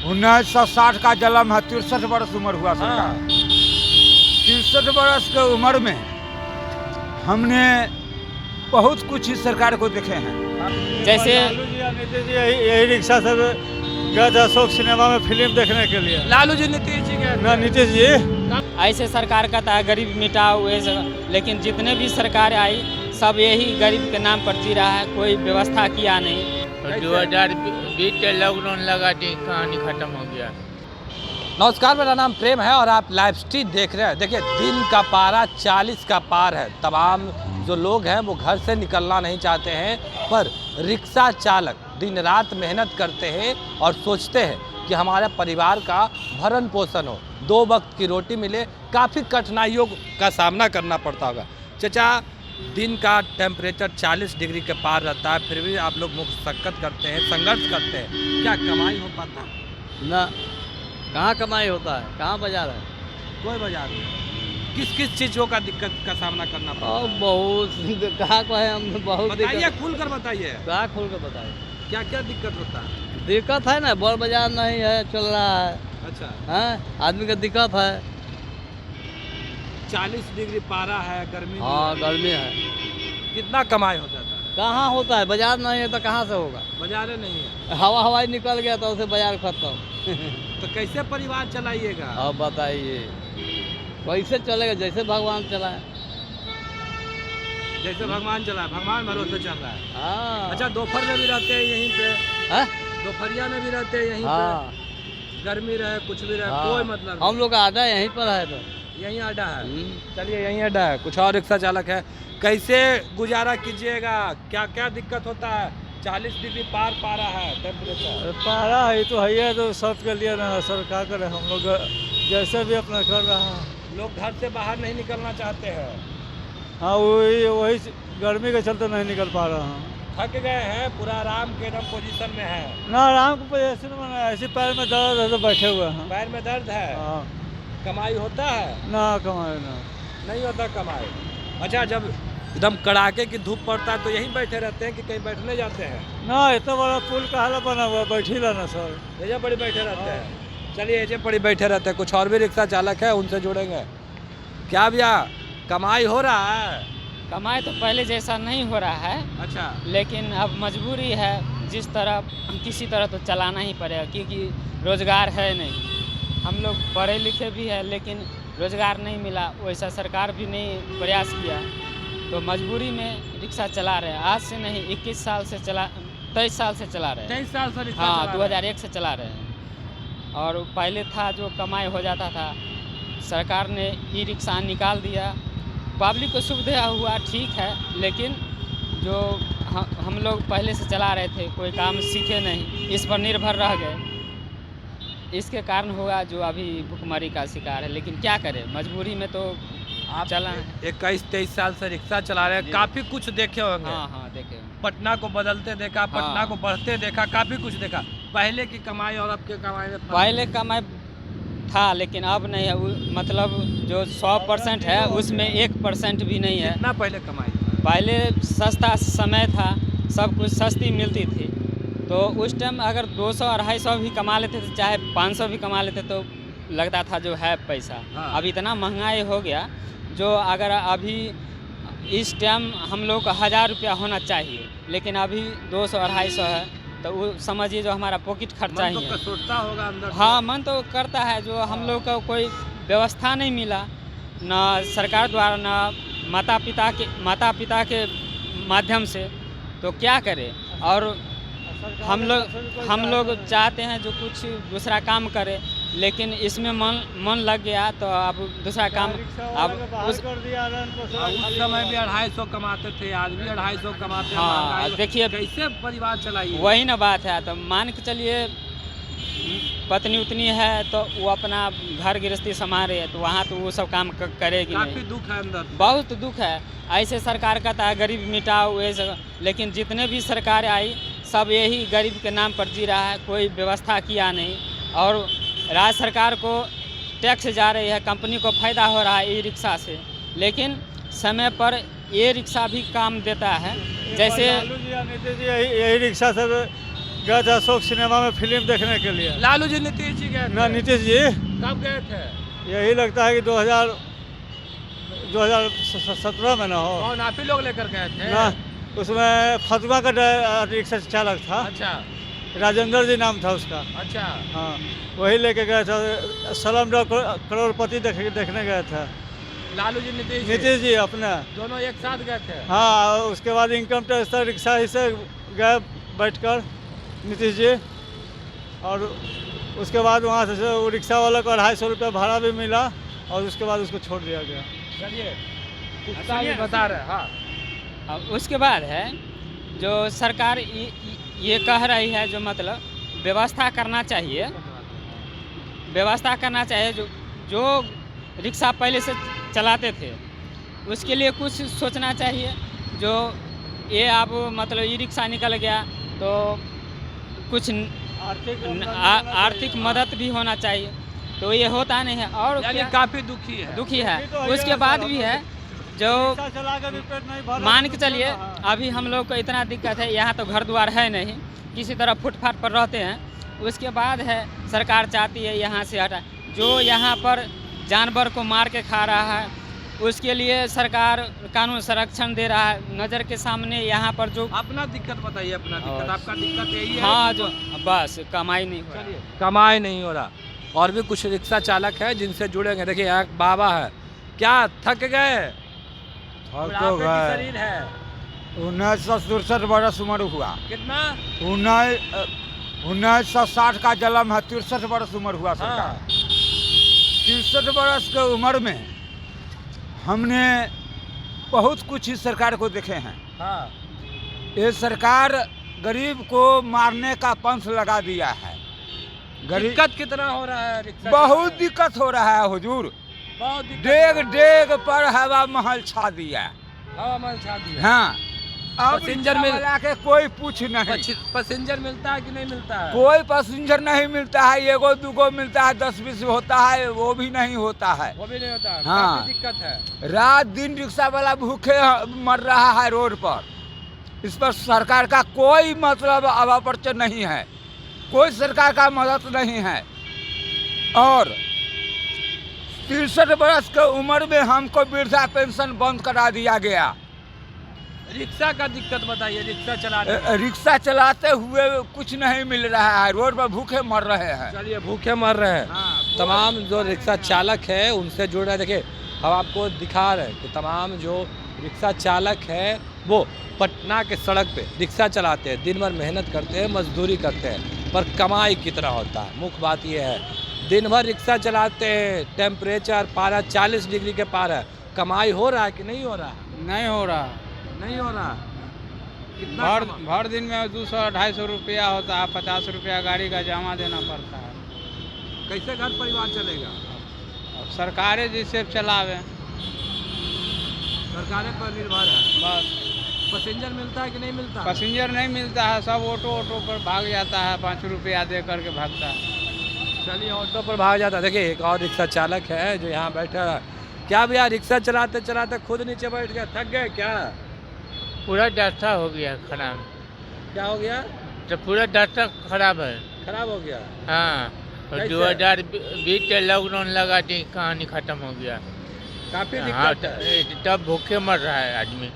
1960 का जन्म है, 63 वर्ष उम्र हुआ सरकार। 63 वर्ष के उम्र में हमने बहुत कुछ इस सरकार को देखे हैं। जैसे लालू जी या नीतीश जी यही रिक्शा से गए थे अशोक सिनेमा में फिल्म देखने के लिए। लालू जी नीतीश जी के ना नीतीश जी ऐसे सरकार कहता है गरीब मिटाओ लेकिन जितने भी सरकार आई सब यही गरीब के नाम पर जी रहा है, कोई व्यवस्था किया नहीं। 2020 के लॉकडाउन लगा दी, कहानी खत्म हो गया। नमस्कार, मेरा नाम प्रेम है और आप लाइव स्ट्रीट देख रहे हैं। देखिए, दिन का पारा 40 का पार है। तमाम जो लोग हैं वो घर से निकलना नहीं चाहते हैं, पर रिक्शा चालक दिन रात मेहनत करते हैं और सोचते हैं कि हमारे परिवार का भरण पोषण हो, 2 वक्त की रोटी मिले। काफ़ी कठिनाइयों का सामना करना पड़ता होगा। चाचा, दिन का टेम्परेचर 40 डिग्री के पार रहता है, फिर भी आप लोग मुशक्कत करते हैं, संघर्ष करते हैं। क्या कमाई हो पाता है? ना, कहाँ कमाई होता है, कहाँ बाजार है? कोई बाजार नहीं। किस किस चीज़ों का दिक्कत का सामना करना पड़ता है? और बहुत कहाँ को है, हम बहुत बताइए, खुल कर बताइए, कहाँ खोल कर बताए। क्या क्या दिक्कत होता है? दिक्कत है ना, बड़ बाजार नहीं है, चल रहा है। अच्छा, हैं, आदमी का दिक्कत है। 40 डिग्री पारा है, गर्मी भी हाँ, है। गर्मी है। कितना कमाई हो जाता है? कहाँ होता है, बाजार नहीं है तो कहाँ से होगा? बाजार नहीं है हवाई निकल गया तो उसे बाजार खत्म। तो कैसे परिवार चलाइएगा? अब बताइए कैसे चलेगा? जैसे भगवान चलाए। जैसे भगवान चला है, भगवान भरोसे चल रहा है। हाँ। अच्छा, दोपहर में भी रहते हैं यहीं पे? हैं? दोपहरिया में भी रहते हैं यहीं हाँ, पे? गर्मी रहे कुछ भी रहे, हाँ। कोई मतलब हम लोग का आटा यहीं पर है तो। नहीं। यहीं अड्डा है। चलिए, यहीं अड्डा है। कुछ और रिक्शा चालक है, कैसे गुजारा कीजिएगा? क्या क्या दिक्कत होता है? 40 डिग्री पार पारा है टेम्परेचर। पारा है तो है, तो सब के लिए ना सर, क्या करें हम लोग जैसे भी अपना कर रहा है। लोग घर से बाहर नहीं निकलना चाहते हैं। हाँ, वही गर्मी के चलते नहीं निकल पा रहा हूँ। थक गए हैं, पूरा आराम के एकदम पोजीशन में है। ना आराम को ऐसे पैर में दर्द है तो बैठे हुए हैं। पैर में दर्द है। हाँ, कमाई होता है? ना कमाए ना। नहीं होता कमाई। अच्छा, जब एकदम कड़ाके की धूप पड़ता है तो यहीं बैठे रहते हैं कि कहीं बैठने जाते हैं? ना, इतना बड़ा पुल का हाल बना हुआ, बैठी रहना सर। एजे पड़ी बैठे रहते हैं। चलिए, एजे पड़ी बैठे रहते हैं। कुछ और भी रिक्शा चालक है, उनसे जुड़ेंगे। क्या भैया, कमाई हो रहा है? कमाई तो पहले जैसा नहीं हो रहा है, अच्छा, लेकिन अब मजबूरी है। जिस तरह किसी तरह तो चलाना ही पड़ेगा, क्योंकि रोज़गार है नहीं। हम लोग पढ़े लिखे भी हैं लेकिन रोज़गार नहीं मिला, वैसा सरकार भी नहीं प्रयास किया, तो मजबूरी में रिक्शा चला रहे हैं। आज से नहीं, 23 साल से 23 साल से चला रहे हैं। 23 साल से रिक्शा हाँ, चला रहे हैं। 2001 से चला रहे हैं। और पहले था जो कमाई हो जाता था, सरकार ने ई रिक्शा निकाल दिया, पब्लिक को सुविधा हुआ, ठीक है, लेकिन जो हम लोग पहले से चला रहे थे, कोई काम सीखे नहीं, इस पर निर्भर रह गए। इसके कारण हुआ जो अभी भुखमरी का शिकार है, लेकिन क्या करें, मजबूरी में तो आप चला। 21-23 साल से रिक्शा चला रहे हैं, काफी कुछ देखे होंगे। हाँ हाँ, देखे। पटना को बदलते देखा, पटना को बढ़ते देखा, काफी कुछ देखा। पहले की कमाई और अब की कमाई में फर्क? पहले कमाई था लेकिन अब नहीं है। मतलब जो 100% है उसमें 1% भी नहीं है। कितना पहले कमाई? पहले सस्ता समय था, सब कुछ सस्ती मिलती थी, तो उस टाइम अगर 200-250 भी कमा लेते थे, चाहे 500 भी कमा लेते तो लगता था जो है पैसा। हाँ। अब इतना महंगाई हो गया, जो अगर अभी इस टाइम हम लोग को 1000 रुपया होना चाहिए, लेकिन अभी 200-250 है, तो वो समझिए जो हमारा पॉकेट खर्चा ही है। सोचता होगा अंदर से। हाँ, मन तो करता है, जो हम लोग को कोई व्यवस्था नहीं मिला, ना सरकार द्वारा, ना माता पिता के माध्यम से, तो क्या करें। और हम लोग चाहते हैं जो कुछ दूसरा काम करे, लेकिन इसमें मन लग गया तो अब दूसरा काम अब उस समय भी 250 कमाते थे, आज भी 250 कमाते हैं। हाँ, महंगाई- देखिए, कैसे परिवार चलाइए? वही ना बात है। तो मान के चलिए, पत्नी उतनी है तो वो अपना घर गृहस्थी संभाले, तो वहाँ तो वो सब काम करेगी काफी नहीं। दुख है अंदर। बहुत दुख है। ऐसे सरकार कहता है गरीब मिटाओ, ये सब, लेकिन जितने भी सरकार आई सब यही गरीब के नाम पर जी रहा है, कोई व्यवस्था किया नहीं। और राज्य सरकार को टैक्स जा रही है, कंपनी को फ़ायदा हो रहा है ई रिक्शा से, लेकिन समय पर ये रिक्शा भी काम देता है। जैसे लालू जी या नीतीश जी यही रिक्शा से गए थे अशोक सिनेमा में फिल्म देखने के लिए। लालू जी नीतीश जी गए ना थे? नीतीश जी कब गए थे? यही लगता है कि 2017 में ना हो कौन आप ही लोग लेकर गए थे? ना, उसमें फतुआ का रिक्शा चालक था, अच्छा राजेंद्र जी नाम था उसका। अच्छा। हाँ, वही लेके गए थे। सलम करोड़पति देखने गए थे। लालू जी नीतीश नीतीश जी अपने दोनों एक साथ गए थे? हाँ, उसके बाद इनकम टैक्स था, रिक्शा ही से गए बैठकर नीतीश जी। और उसके बाद वहाँ से वो रिक्शा वाला को 250 रुपया भाड़ा भी मिला और उसके बाद उसको छोड़ दिया गया। चलिए कुत्ता भी बता रहे हैं। हाँ अब उसके बाद है जो सरकार ये कह रही है, जो मतलब व्यवस्था करना चाहिए, व्यवस्था करना चाहिए। जो रिक्शा पहले से चलाते थे उसके लिए कुछ सोचना चाहिए। जो ये अब मतलब ई रिक्शा निकल गया तो कुछ आर्थिक मदद भी होना चाहिए, तो ये होता नहीं है। और यानी क्या काफी दुखी है। दुखी है। उसके बाद भी है जो मान के चलिए अभी हम लोग को इतना दिक्कत है, यहाँ तो घर द्वार है नहीं, किसी तरह फुटपाथ पर रहते हैं। उसके बाद है सरकार चाहती है यहाँ से हटा, जो यहाँ पर जानवर को मार के खा रहा है उसके लिए सरकार कानून संरक्षण दे रहा है। नज़र के सामने यहाँ पर जो अपना दिक्कत बताइए, अपना दिक्कत। आपका दिक्कत यही है? हाँ, जो बस कमाई नहीं हो रही। कमाई नहीं हो रहा। और भी कुछ रिक्शा चालक है जिनसे जुड़ेंगे। देखिए यहाँ एक बाबा है, क्या थक गए? तो शरीर है। 1967 बरस उम्र हुआ। कितना? 1960 का जन्म है, 63 बरस उम्र हुआ सरकार। हाँ। 63 बरस के उम्र में हमने बहुत कुछ इस सरकार को देखे हैं। हाँ। ये सरकार गरीब को मारने का पंथ लगा दिया है। दिक्कत कितना हो रहा है रिक्शा? बहुत दिक्कत हो रहा है हुजूर। बहुत दिक्कत। डेग डेग पर हवा महल छा दिया। हवा महल छा दिया। हाँ, अब पैसेंजर रिक्शा वाला के कोई पूछ नहीं। पैसेंजर मिलता है कि नहीं मिलता है? कोई पैसेंजर नहीं मिलता है। एगो दूगो मिलता है, 10-20 होता है, वो भी नहीं होता है। वो भी नहीं होता है। हाँ। काफी दिक्कत है। रात दिन रिक्शा वाला भूखे मर रहा है रोड पर। इस पर सरकार का कोई मतलब अवापर्चन नहीं है, कोई सरकार का मदद नहीं है। और 63 बरस के उम्र में हमको वृद्धा पेंशन बंद करा दिया गया। रिक्शा का दिक्कत बताइए। रिक्शा चलाते हुए कुछ नहीं मिल रहा है, रोड पर भूखे मर रहे हैं। चलिए भूखे मर रहे हैं। तमाम जो रिक्शा चालक है उनसे जुड़ रहे हैं। देखिए हम आपको दिखा रहे हैं कि तमाम जो रिक्शा चालक है वो पटना के सड़क पे रिक्शा चलाते हैं, दिन भर मेहनत करते हैं, मजदूरी करते हैं, पर कमाई कितना होता है? मुख्य बात ये है, दिन भर रिक्शा चलाते हैं, टेम्परेचर पारा 40 डिग्री के पार है, कमाई हो रहा है कि नहीं हो रहा है? नहीं हो रहा। नहीं हो रहा। कितना भर दिन में 200-250 रुपया होता है, 50 रुपया गाड़ी का जमा देना पड़ता है। कैसे घर परिवार चलेगा? अब सरकारें जिससे चलावे, सरकारें पर निर्भर है। बस पैसेंजर मिलता है कि नहीं मिलता? पैसेंजर नहीं मिलता है, सब ऑटो पर भाग जाता है, 5 रुपया दे करके भागता है। चलिए ऑटो पर भाग जाता है। देखिए एक और रिक्शा चालक है जो यहाँ बैठा है। क्या भैया रिक्शा चलाते चलाते खुद नीचे बैठ गया, थक गए क्या? पूरा डाटा हो गया खराब। क्या हो गया? तो पूरा डाटा खराब है। खराब हो गया। हाँ, और कैसे? 2020 के लॉकडाउन लगा दी, कहानी खत्म हो गया। काफी हाँ, दिक्कत है। तब भूखे मर रहा है आदमी।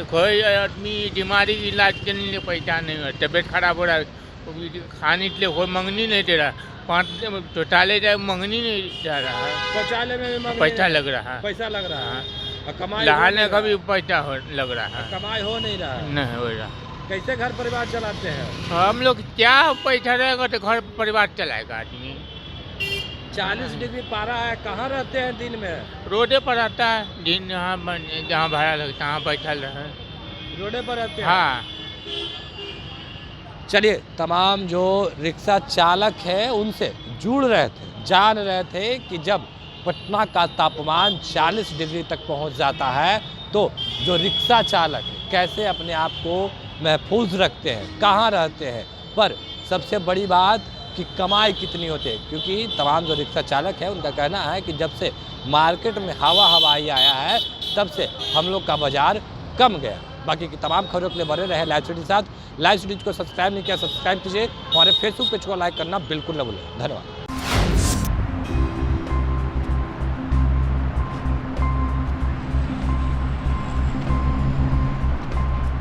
कोई आदमी बीमारी इलाज के लिए पैसा नहीं है, तबीयत खराब हो रहा है, खाने के लिए कोई मंगनी नहीं दे रहा। 5 शौचालय जाए मंगनी नहीं जा रहा है, शौचालय में भी पैसा लग रहा है। पैसा लग रहा है। और कमाई नहाने का भी पैसा लग रहा है, कमाई हो नहीं रहा है। नहीं हो रहा। कैसे घर परिवार चलाते हैं? हम लोग क्या पैसा रहेगा तो घर परिवार चलाएगा आदमी। 40 डिग्री पारा है, कहाँ रहते हैं दिन में? रोडे पर आता है, दिन जहाँ भाड़ा लगता है वहाँ बैठल रहे, रोडे पर रहते हैं। हाँ। चलिए तमाम जो रिक्शा चालक है उनसे जुड़ रहे थे, जान रहे थे कि जब पटना का तापमान 40 डिग्री तक पहुंच जाता है तो जो रिक्शा चालक है कैसे अपने आप को महफूज रखते हैं, कहाँ रहते हैं, पर सबसे बड़ी बात कि कमाई कितनी होती है। क्योंकि तमाम जो रिक्शा चालक है उनका कहना है कि जब से मार्केट में हवाई आया है तब से हम लोग का बाज़ार कम गया। बाकी की तमाम खबरों के लिए बने रहे लाइव सिटी के साथ। लाइव सिटी को सब्सक्राइब नहीं किया, सब्सक्राइब कीजिए। हमारे फेसबुक पेज को लाइक करना बिल्कुल न भूलें। धन्यवाद।